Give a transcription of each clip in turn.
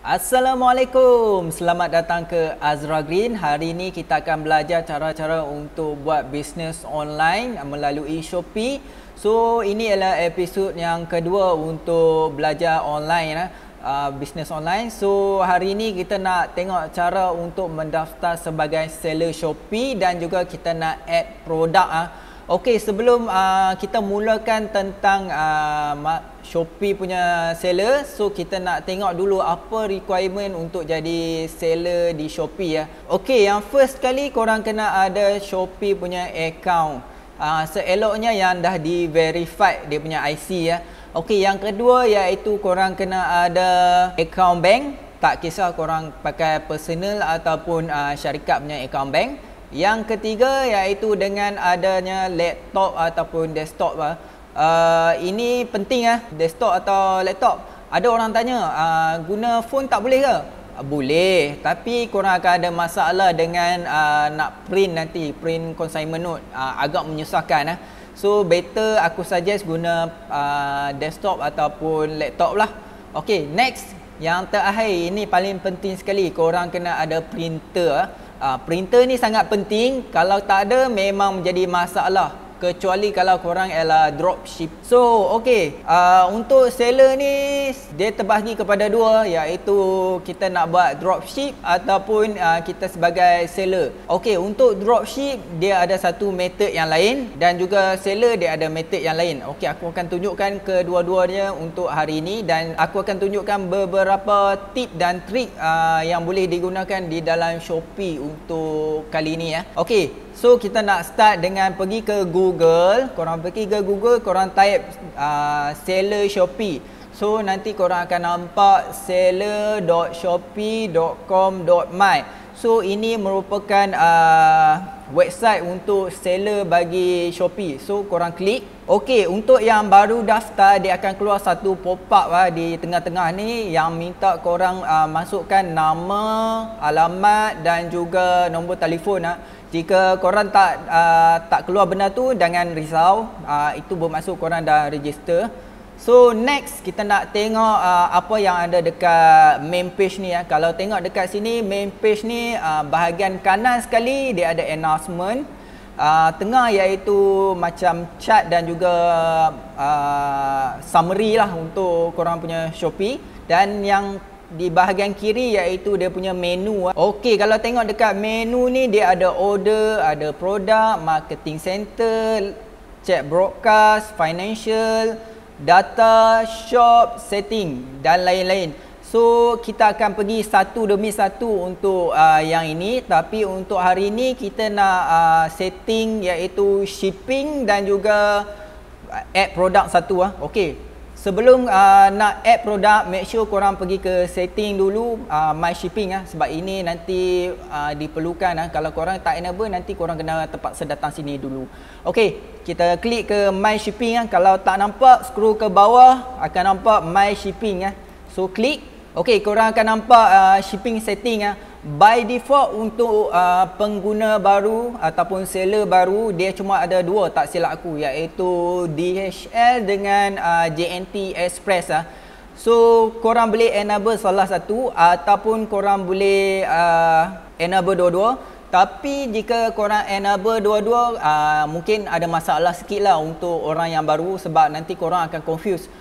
Assalamualaikum, selamat datang ke Azra Green. Hari ini kita akan belajar cara-cara untuk buat bisnes online melalui Shopee. So ini adalah episod yang kedua untuk belajar online, bisnes online. So hari ini kita nak tengok cara untuk mendaftar sebagai seller Shopee dan juga kita nak add produk. Okey, sebelum kita mulakan tentang Shopee punya seller, so kita nak tengok dulu apa requirement untuk jadi seller di Shopee ya. Okey, yang first kali korang kena ada Shopee punya account. Seeloknya yang dah di verified dia punya IC ya. Okey, yang kedua iaitu korang kena ada account bank. Tak kisah korang pakai personal ataupun syarikat punya account bank. Yang ketiga iaitu dengan adanya laptop ataupun desktop. Ini penting desktop atau laptop. Ada orang tanya, guna phone tak boleh ke? Boleh, tapi korang akan ada masalah dengan nak print nanti, print consignment note. Agak menyusahkan. So better aku suggest guna desktop ataupun laptop lah. Okay, next. Yang terakhir, ini paling penting sekali, korang kena ada printer. Printer ni sangat penting. Kalau tak ada memang menjadi masalah, kecuali kalau korang ialah dropship. So okey, untuk seller ni dia terbahagi kepada dua, iaitu kita nak buat dropship ataupun kita sebagai seller. Okey, untuk dropship dia ada satu method yang lain dan juga seller dia ada method yang lain. Okey, aku akan tunjukkan kedua-duanya untuk hari ini dan aku akan tunjukkan beberapa tip dan trik yang boleh digunakan di dalam Shopee untuk kali ini ya. Okey, so kita nak start dengan pergi ke Google. Korang pergi ke Google, korang type seller Shopee. So nanti korang akan nampak seller.shopee.com.my. So ini merupakan website untuk seller bagi Shopee. So korang klik. Okey, untuk yang baru daftar dia akan keluar satu pop-up di tengah-tengah ni yang minta korang masukkan nama, alamat dan juga nombor telefon. Jika korang tak keluar benda tu, jangan risau. Itu bermaksud korang dah register. So next kita nak tengok apa yang ada dekat main page ni ya. Kalau tengok dekat sini main page ni, bahagian kanan sekali dia ada announcement. Tengah iaitu macam chart dan juga summary lah untuk korang punya Shopee. Dan yang di bahagian kiri iaitu dia punya menu. Okey, kalau tengok dekat menu ni dia ada order, ada produk, marketing center, chat broadcast, financial, data, shop, setting dan lain-lain. So kita akan pergi satu demi satu untuk yang ini. Tapi untuk hari ini kita nak setting iaitu shipping dan juga add produk satu. Okey, sebelum nak add produk, make sure korang pergi ke setting dulu, my shipping sebab ini nanti diperlukan. Kalau korang tak enable, nanti korang kena terpaksa datang sini dulu. Okey, kita klik ke my shipping. Kalau tak nampak, scroll ke bawah akan nampak my shipping. So klik. Okey, korang akan nampak shipping setting. By default untuk pengguna baru ataupun seller baru, dia cuma ada dua tak silap aku, iaitu DHL dengan JNT Express. So korang boleh enable salah satu ataupun korang boleh enable dua-dua. Tapi jika korang enable dua-dua, mungkin ada masalah sikit lah untuk orang yang baru, sebab nanti korang akan confuse.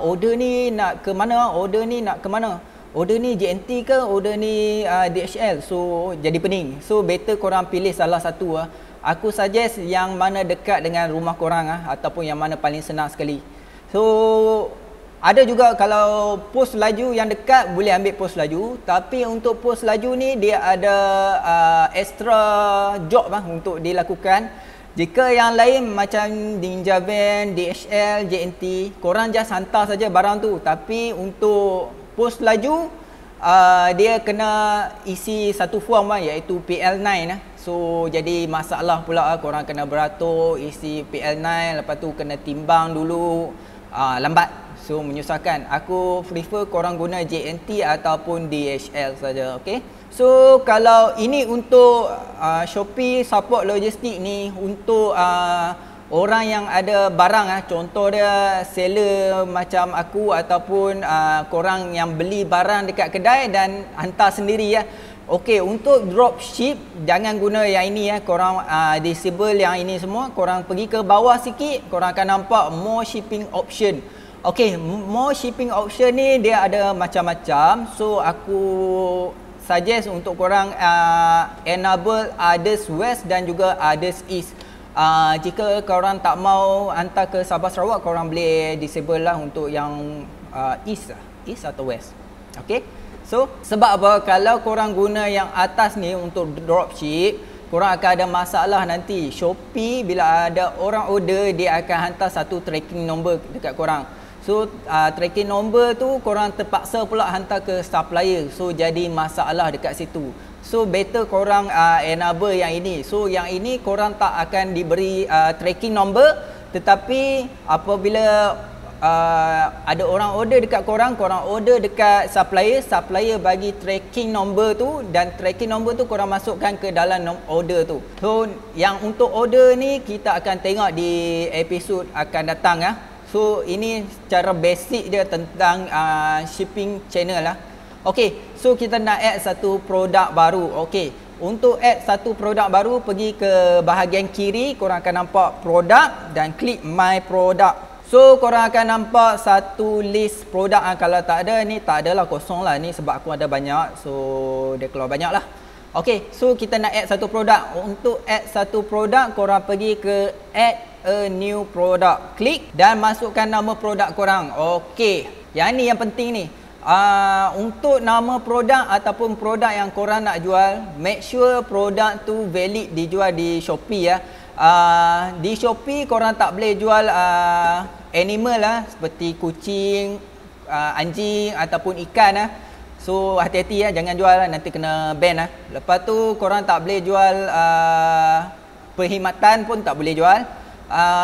Order ni nak ke mana? Order ni nak ke mana? Order ni JNT ke? Order ni DHL? So jadi pening. So better korang pilih salah satu. Aku suggest yang mana dekat dengan rumah korang ataupun yang mana paling senang sekali. So ada juga kalau pos laju yang dekat boleh ambil pos laju. Tapi untuk pos laju ni dia ada extra job untuk dilakukan. Jika yang lain macam Ninja Van, DHL, JNT, korang just hantar saja barang tu. Tapi untuk pos laju, dia kena isi satu form iaitu PL9. So jadi masalah pula, korang kena beratur isi PL9, lepas tu kena timbang dulu, lambat. So menyusahkan. Aku prefer korang guna JNT ataupun DHL saja. Okay. So kalau ini untuk Shopee support logistik ni, untuk orang yang ada barang contoh dia seller macam aku ataupun korang yang beli barang dekat kedai dan hantar sendiri Okey, untuk dropship jangan guna yang ini korang disable yang ini semua, korang pergi ke bawah sikit, korang akan nampak more shipping option. Okey, more shipping option ni dia ada macam-macam. So aku suggest untuk korang enable others west dan juga others east. Jika korang tak mau hantar ke Sabah Sarawak, korang boleh disable lah untuk yang east atau west. Okey. So sebab apa, kalau korang guna yang atas ni untuk dropship, korang akan ada masalah nanti. Shopee bila ada orang order, dia akan hantar satu tracking number dekat korang. So tracking number tu korang terpaksa pula hantar ke supplier. So jadi masalah dekat situ. So better korang enable yang ini. So yang ini korang tak akan diberi tracking number, tetapi apabila ada orang order dekat korang, korang order dekat supplier, supplier bagi tracking number tu, dan tracking number tu korang masukkan ke dalam order tu. So yang untuk order ni kita akan tengok di episod akan datang So ini secara basic dia tentang shipping channel Okey, so kita nak add satu produk baru. Okey, untuk add satu produk baru, pergi ke bahagian kiri, korang akan nampak produk dan klik my product. So korang akan nampak satu list produk. Kalau tak ada ni, tak adalah, kosong lah ni, sebab aku ada banyak, so dia keluar banyak lah. Okey, so kita nak add satu produk. Untuk add satu produk, korang pergi ke add a new product, klik dan masukkan nama produk korang. Okey, yang ni yang penting ni. Untuk nama produk ataupun produk yang korang nak jual, make sure produk tu valid dijual di Shopee Di Shopee korang tak boleh jual animal seperti kucing, anjing ataupun ikan So hati-hati jangan jual nanti kena ban Lepas tu korang tak boleh jual perkhidmatan pun tak boleh jual.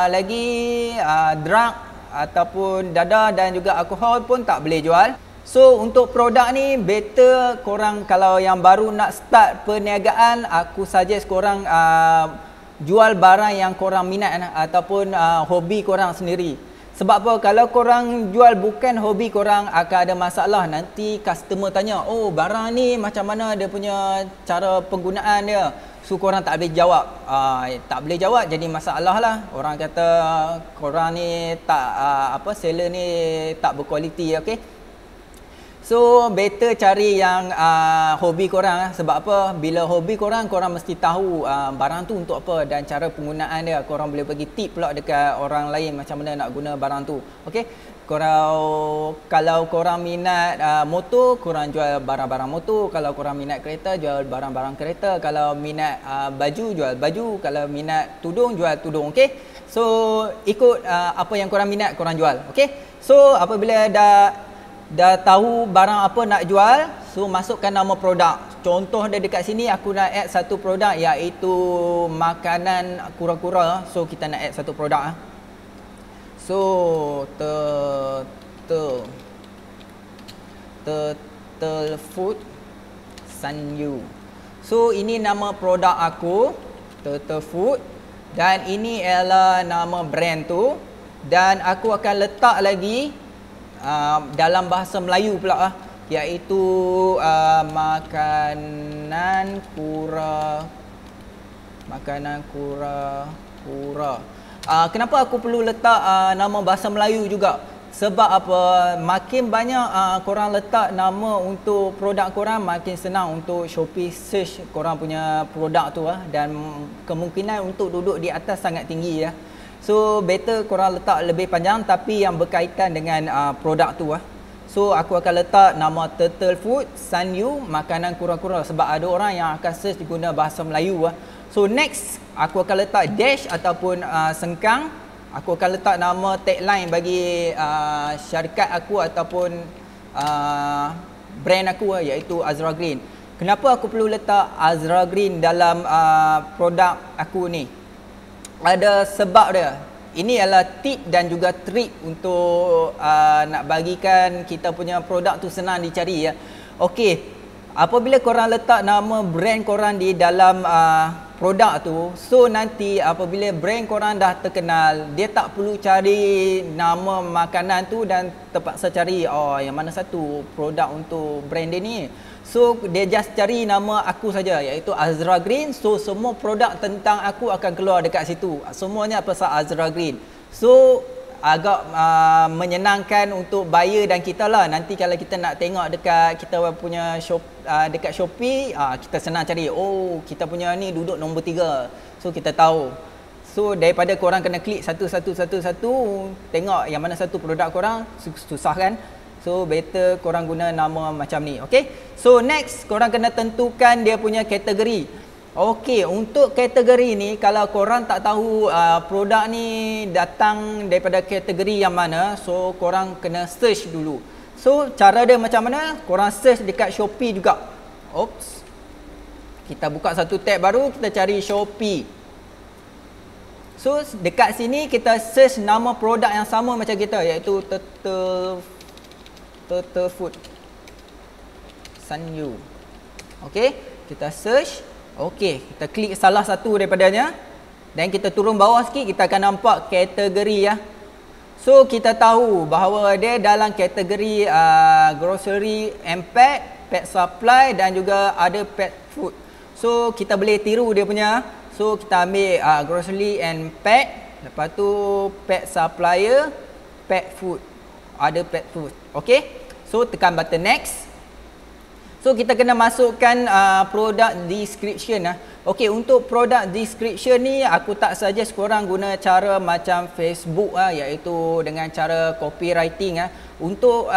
Lagi drug ataupun dadah dan juga alkohol pun tak boleh jual. So untuk produk ni better korang kalau yang baru nak start perniagaan, aku suggest korang jual barang yang korang minat ataupun hobi korang sendiri. Sebab apa, kalau korang jual bukan hobi korang, akan ada masalah. Nanti customer tanya, oh barang ni macam mana dia punya cara penggunaan dia. So korang tak boleh jawab. Tak boleh jawab jadi masalah lah. Orang kata korang ni tak seller ni tak berkualiti. Okay. So better cari yang hobi korang Sebab apa, bila hobi korang, korang mesti tahu barang tu untuk apa dan cara penggunaan dia. Korang boleh bagi tip pula dekat orang lain macam mana nak guna barang tu. Okay. Kalau korang minat motor, korang jual barang-barang motor. Kalau korang minat kereta, jual barang-barang kereta. Kalau minat baju, jual baju. Kalau minat tudung, jual tudung. Okay. So ikut apa yang korang minat, korang jual. Okay. So apabila dah tahu barang apa nak jual, so masukkan nama produk. Contoh dia dekat sini, aku nak add satu produk iaitu makanan kura-kura. So kita nak add satu produk So Turtle Food Sanyu. So ini nama produk aku, Turtle Food, dan ini ialah nama brand tu. Dan aku akan letak lagi dalam bahasa Melayu pula iaitu makanan kura-kura. Kenapa aku perlu letak nama bahasa Melayu juga? Sebab apa? Makin banyak korang letak nama untuk produk korang, makin senang untuk Shopee search korang punya produk tu dan kemungkinan untuk duduk di atas sangat tinggi So better korang letak lebih panjang tapi yang berkaitan dengan produk tu So aku akan letak nama Turtle Food Sanyu, makanan kura-kura, sebab ada orang yang akan search guna bahasa Melayu So next aku akan letak dash ataupun sengkang. Aku akan letak nama tagline bagi syarikat aku ataupun brand aku iaitu Azra Green. Kenapa aku perlu letak Azra Green dalam produk aku ni? Ada sebab dia. Ini adalah tip dan juga trik untuk nak bagikan kita punya produk tu senang dicari Okey, apabila korang letak nama brand korang di dalam produk tu. So nanti apabila brand korang dah terkenal, dia tak perlu cari nama makanan tu dan terpaksa cari yang mana satu produk untuk brand dia ni. So dia just cari nama aku saja, iaitu Azra Green. So semua produk tentang aku akan keluar dekat situ. Semuanya pasal Azra Green. So agak menyenangkan untuk buyer dan kita lah. Nanti kalau kita nak tengok dekat kita punya dekat Shopee, kita senang cari. Oh, kita punya ni duduk nombor 3. So kita tahu. So daripada korang kena klik satu, tengok yang mana satu produk korang, susah kan? So better korang guna nama macam ni. Okay, so next korang kena tentukan dia punya kategori. Okey, untuk kategori ni kalau korang tak tahu produk ni datang daripada kategori yang mana, so korang kena search dulu. So cara dia macam mana? Korang search dekat Shopee juga. Oops. Kita buka satu tab baru, kita cari Shopee. So dekat sini kita search nama produk yang sama macam kita, iaitu Turtle Food Sanyu. Okey, kita search. Okey, kita klik salah satu daripadanya dan kita turun bawah sikit, kita akan nampak kategori ya. So kita tahu bahawa dia dalam kategori grocery and pet supply dan juga ada pet food. So kita boleh tiru dia punya. So kita ambil grocery and pet, lepas tu pet supplier, pet food. Ada pet food. Okey. So tekan button next. So kita kena masukkan product description. Okey, untuk product description ni aku tak suggest korang guna cara macam Facebook iaitu dengan cara copywriting. Untuk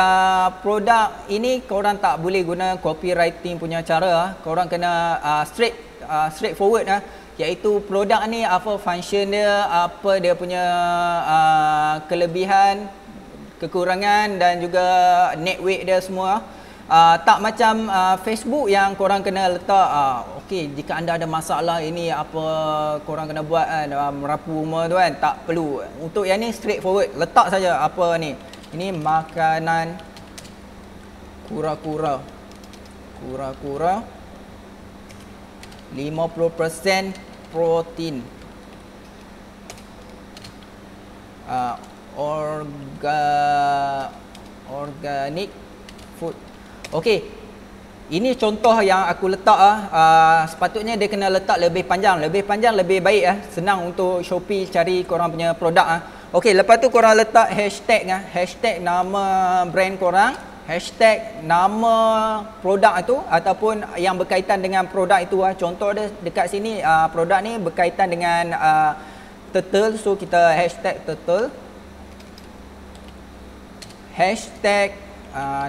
produk ini korang tak boleh guna copywriting punya cara. Korang kena straightforward iaitu produk ni apa function dia, apa dia punya kelebihan, kekurangan dan juga net weight dia semua. Tak macam Facebook yang korang kena letak okey, jika anda ada masalah ini apa korang kena buat kan, merapu rumah tu kan, tak perlu. Untuk yang ni straightforward, letak saja apa ni. Ini makanan kura-kura 50% protein, organic food. Okey, ini contoh yang aku letak. Sepatutnya dia kena letak lebih panjang lebih baik. Senang untuk Shopee cari korang punya produk. Okey, lepas tu korang letak hashtag hashtag nama brand korang, hashtag nama produk itu ataupun yang berkaitan dengan produk itu. Contoh dia dekat sini, produk ni berkaitan dengan turtle, so kita hashtag turtle, hashtag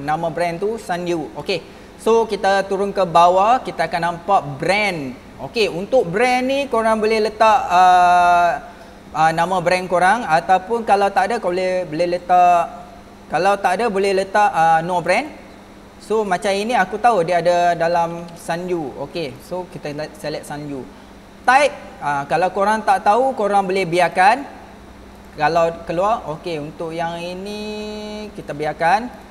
nama brand tu Sanyu. Okey, so kita turun ke bawah, kita akan nampak brand. Okey, untuk brand ni korang boleh letak nama brand korang, ataupun kalau tak ada boleh letak, kalau tak ada boleh letak no brand. So macam ini aku tahu dia ada dalam Sanyu. Okey, so kita select Sanyu. Type, kalau korang tak tahu korang boleh biarkan. Kalau keluar, okey, untuk yang ini kita biarkan.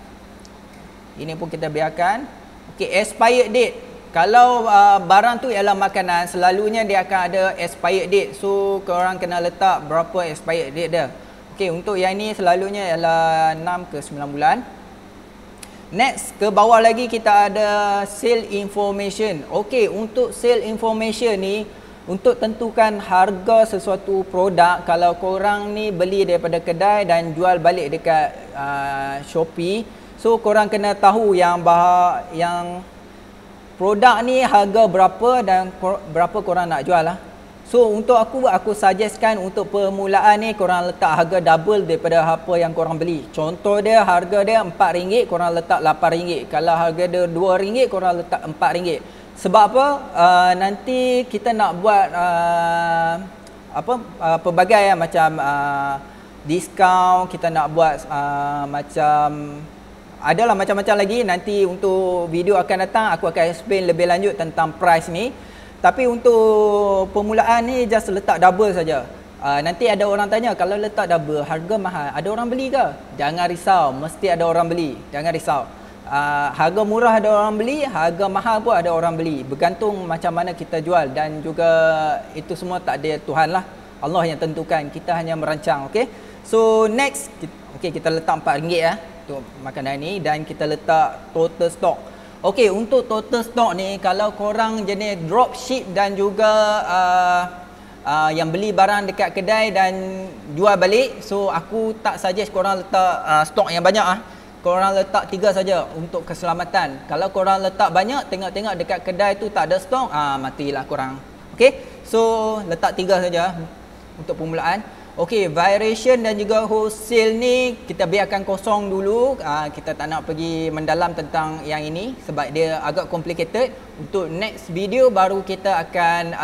Ini pun kita biarkan. Okey, expired date. Kalau barang tu ialah makanan, selalunya dia akan ada expired date. So korang kena letak berapa expired date dia. Okey, untuk yang ini selalunya ialah 6 ke 9 bulan. Next, ke bawah lagi kita ada sale information. Okey, untuk sale information ni untuk tentukan harga sesuatu produk. Kalau korang ni beli daripada kedai dan jual balik dekat Shopee, so korang kena tahu yang produk ni harga berapa dan berapa korang nak jual lah. So untuk aku suggestkan untuk permulaan ni korang letak harga double daripada apa yang korang beli. Contoh dia, harga dia RM4, korang letak RM8. Kalau harga dia RM2, korang letak RM4. Sebab apa? Nanti kita nak buat pelbagai macam diskaun, kita nak buat macam adalah macam-macam lagi. Nanti untuk video akan datang aku akan explain lebih lanjut tentang price ni. Tapi untuk permulaan ni just letak double saja. Nanti ada orang tanya, kalau letak double harga mahal, ada orang beli ke? Jangan risau, mesti ada orang beli. Jangan risau. harga murah ada orang beli, harga mahal pun ada orang beli. Bergantung macam mana kita jual, dan juga itu semua tak ada Tuhan lah. Allah yang tentukan, kita hanya merancang. Okay, so next, kita letak RM4 ya untuk makanan ni, dan kita letak total stock. Okay, untuk total stock ni, kalau korang jenis dropship dan juga yang beli barang dekat kedai dan jual balik, so aku tak suggest korang letak stok yang banyak Korang letak 3 saja untuk keselamatan. Kalau korang letak banyak, tengok-tengok dekat kedai tu tak ada stok, matilah korang. Okay, so letak 3 saja untuk permulaan. Okay, variation dan juga wholesale ni kita biarkan kosong dulu. Kita tak nak pergi mendalam tentang yang ini sebab dia agak complicated. Untuk next video baru kita akan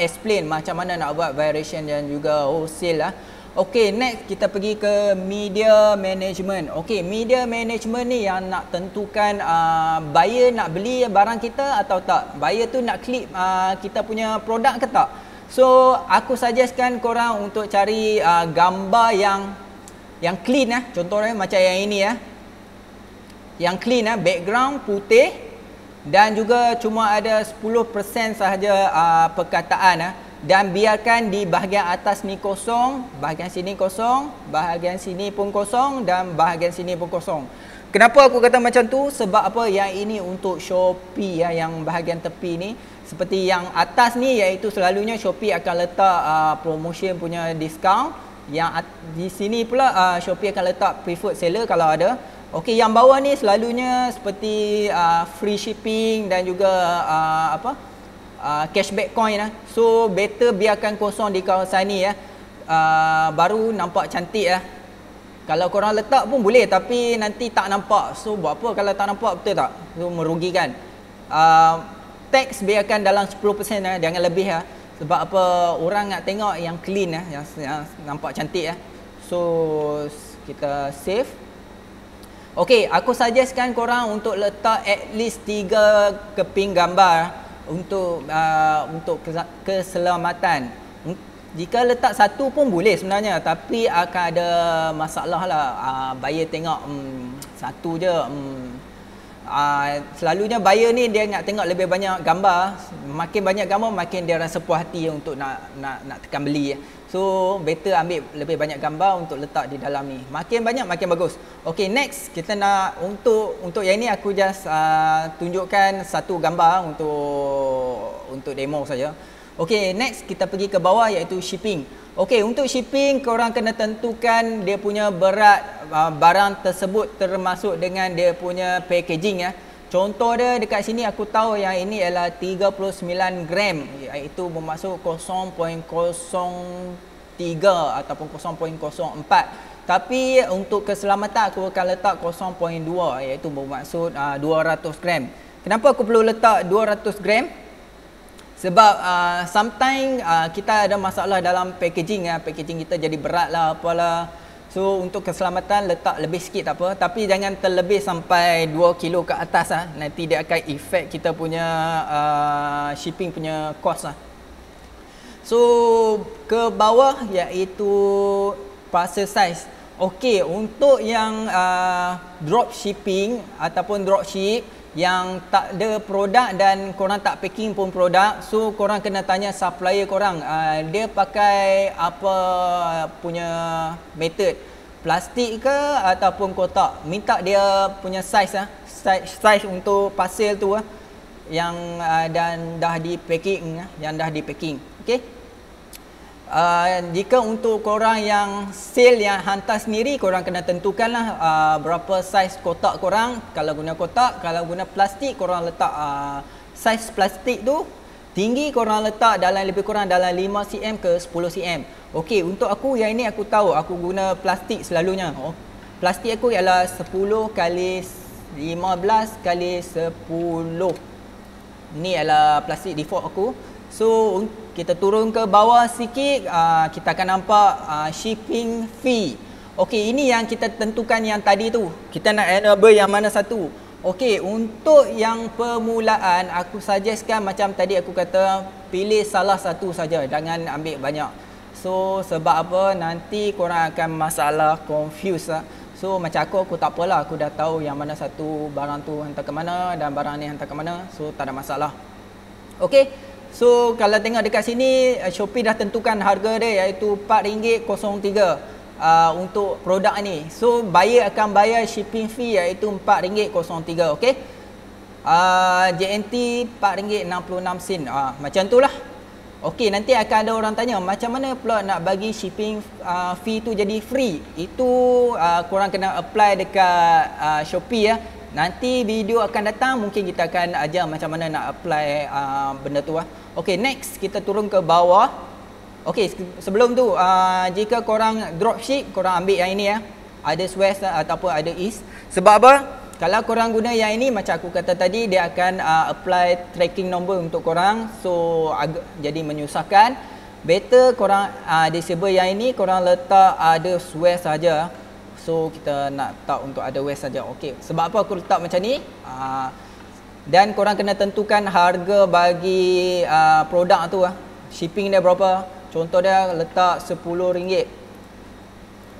explain macam mana nak buat variation dan juga wholesale lah. Okay, next kita pergi ke media management. Okay, media management ni yang nak tentukan buyer nak beli barang kita atau tak. Buyer tu nak klik kita punya produk ke tak. So, aku suggestkan korang untuk cari gambar yang clean Contohnya macam yang ini Yang clean background putih dan juga cuma ada 10% sahaja perkataan dan biarkan di bahagian atas ni kosong, bahagian sini kosong, bahagian sini pun kosong dan bahagian sini pun kosong. Kenapa aku kata macam tu? Sebab apa? Yang ini untuk Shopee yang bahagian tepi ni. Seperti yang atas ni, iaitu selalunya Shopee akan letak promotion punya discount. Yang di sini pula Shopee akan letak preferred seller kalau ada. Okey, yang bawah ni selalunya seperti free shipping dan juga cashback coin So better biarkan kosong di kawasan ni baru nampak cantik Kalau korang letak pun boleh, tapi nanti tak nampak. So buat apa kalau tak nampak, betul tak? So merugikan. Tax biarkan dalam 10%, jangan lebih sebab apa, orang nak tengok yang clean yang nampak cantik So kita save. Okey, aku suggestkan korang untuk letak at least 3 keping gambar untuk keselamatan. Jika letak satu pun boleh sebenarnya, tapi akan ada masalah lah. Buyer tengok satu je. Selalunya buyer ni dia nak tengok lebih banyak gambar. Makin banyak gambar, makin dia rasa puas hati untuk nak tekan beli. So better ambil lebih banyak gambar untuk letak di dalam ni. Makin banyak makin bagus. Okay, next kita nak untuk yang ni aku just tunjukkan satu gambar untuk demo saja. Okay, next kita pergi ke bawah iaitu shipping. Okay, untuk shipping korang kena tentukan dia punya berat barang tersebut termasuk dengan dia punya packaging Contoh dia dekat sini aku tahu yang ini ialah 39 gram, iaitu bermaksud 0.03 ataupun 0.04. Tapi untuk keselamatan aku akan letak 0.2, iaitu bermaksud 200 gram. Kenapa aku perlu letak 200 gram? Sebab sometimes kita ada masalah dalam packaging packaging kita jadi berat lah apalah. So untuk keselamatan letak lebih sikit tak apa, tapi jangan terlebih sampai 2 kilo ke atas nanti dia akan efek kita punya shipping punya cost So ke bawah iaitu parcel size. Okey, untuk yang drop shipping ataupun dropship yang tak ada produk dan korang tak packing pun produk, so korang kena tanya supplier korang dia pakai apa punya method, plastik ke ataupun kotak. Minta dia punya size size untuk parcel tu yang dan dah di packing okey. Jika untuk korang yang sale yang hantar sendiri, korang kena tentukanlah berapa saiz kotak korang. Kalau guna kotak, kalau guna plastik, korang letak saiz plastik tu tinggi korang letak dalam lebih kurang dalam 5 cm ke 10 cm. Okey, untuk aku yang ini aku tahu aku guna plastik selalunya. Plastik aku ialah 10 kali 15 kali 10. Ini adalah plastik default aku. So kita turun ke bawah sikit, kita akan nampak shipping fee. Okey, ini yang kita tentukan yang tadi tu. Kita nak enable yang mana satu. Okey, untuk yang permulaan aku suggestkan macam tadi aku kata, pilih salah satu saja, jangan ambil banyak. So sebab apa, nanti korang akan masalah confuse So macam aku tak apalah, aku dah tahu yang mana satu barang tu hantar ke mana dan barang ni hantar ke mana. So tak ada masalah. Okey. So kalau tengok dekat sini, Shopee dah tentukan harga dia iaitu RM4.03 untuk produk ni. So buyer akan bayar shipping fee iaitu RM4.03. Okey. JNT RM4.66. Macam tu lah. Okey, nanti akan ada orang tanya macam mana pula nak bagi shipping fee tu jadi free. Itu korang kena apply dekat Shopee ya. Nanti video akan datang, mungkin kita akan ajar macam mana nak apply benda tu lah. Okey, next kita turun ke bawah. Okey, sebelum tu jika korang dropship, korang ambil yang ini ya. Ada west ataupun ada east. Sebab apa? Kalau korang guna yang ini, macam aku kata tadi, dia akan apply tracking number untuk korang. So jadi menyusahkan. Better korang disable yang ini, korang letak ada west saja. So kita nak letak untuk ada west saja. Okey, sebab apa aku letak macam ni? Dan korang kena tentukan harga bagi produk tu shipping dia berapa. Contoh dia letak RM10.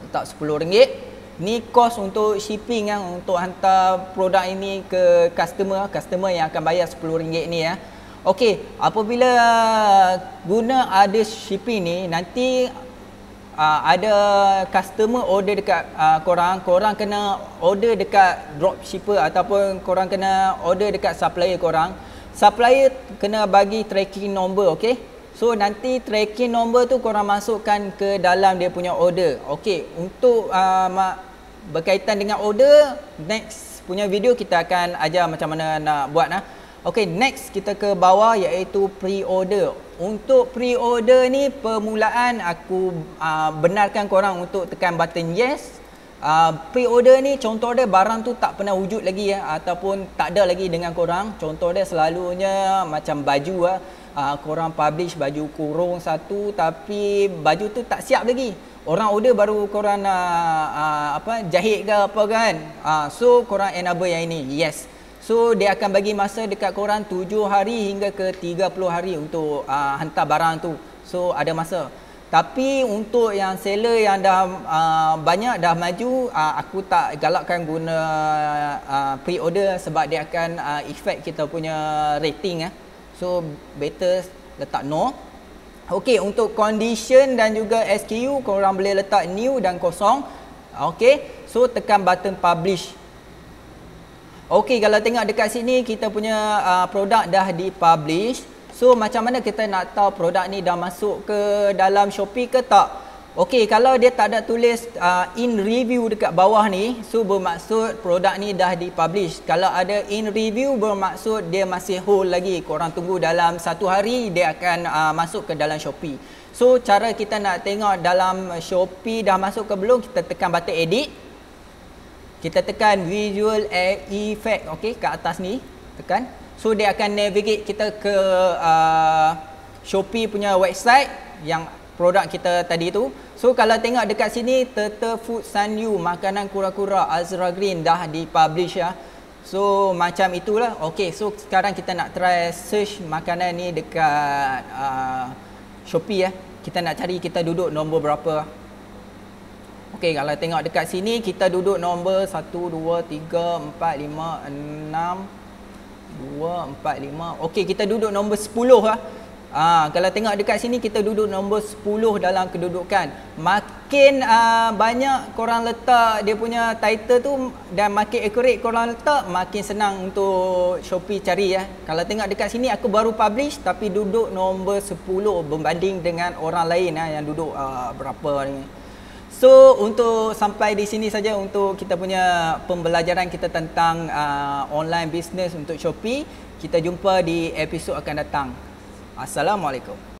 Letak RM10. Ni kos untuk shipping untuk hantar produk ini ke customer yang akan bayar RM10 ni ya. Okey, apabila guna ada shipping ni, nanti ada customer order dekat korang kena order dekat dropshipper ataupun korang kena order dekat supplier korang. Supplier kena bagi tracking number, okey. So nanti tracking number tu korang masukkan ke dalam dia punya order. Okey, untuk berkaitan dengan order, next punya video kita akan ajar macam mana nak buat Okey, next kita ke bawah iaitu pre-order. Untuk pre-order ni permulaan aku benarkan korang untuk tekan button yes. Pre-order ni contoh dia barang tu tak pernah wujud lagi ataupun tak ada lagi dengan korang. Contoh dia selalunya macam baju korang publish baju kurung satu tapi baju tu tak siap lagi. Orang order baru korang jahit ke apa kan. So korang enable yang ini yes. So dia akan bagi masa dekat korang 7 hari hingga ke 30 hari untuk hantar barang tu. So ada masa. Tapi untuk yang seller yang dah banyak dah maju, aku tak galakkan guna pre-order sebab dia akan affect kita punya rating So better letak no. Okey, untuk condition dan juga SKU korang boleh letak new dan kosong. Okey, so tekan button publish. Okey, kalau tengok dekat sini kita punya produk dah dipublish. So macam mana kita nak tahu produk ni dah masuk ke dalam Shopee ke tak? Okey, kalau dia tak ada tulis in review dekat bawah ni, so bermaksud produk ni dah dipublish. Kalau ada in review bermaksud dia masih hold lagi. Korang tunggu dalam 1 hari dia akan masuk ke dalam Shopee. So cara kita nak tengok dalam Shopee dah masuk ke belum, kita tekan button edit. Kita tekan visual effect, okey, kat atas ni, tekan. So dia akan navigate kita ke Shopee punya website yang produk kita tadi tu. So kalau tengok dekat sini Turtle Food Sanyu, makanan kura-kura Azra Green dah dipublish So macam itulah. Okey, so sekarang kita nak try search makanan ni dekat Shopee Kita nak cari kita duduk nombor berapa. Okey, kalau tengok dekat sini kita duduk nombor 1 2 3 4 5 6 2 4 5. Okey, kita duduk nombor 10 kalau tengok dekat sini kita duduk nombor 10 dalam kedudukan. Makin banyak korang letak dia punya title tu dan makin accurate korang letak, makin senang untuk Shopee cari Kalau tengok dekat sini aku baru publish tapi duduk nombor 10 berbanding dengan orang lain yang duduk berapa ni. So untuk sampai di sini saja untuk kita punya pembelajaran kita tentang online business untuk Shopee. Kita jumpa di episod akan datang. Assalamualaikum.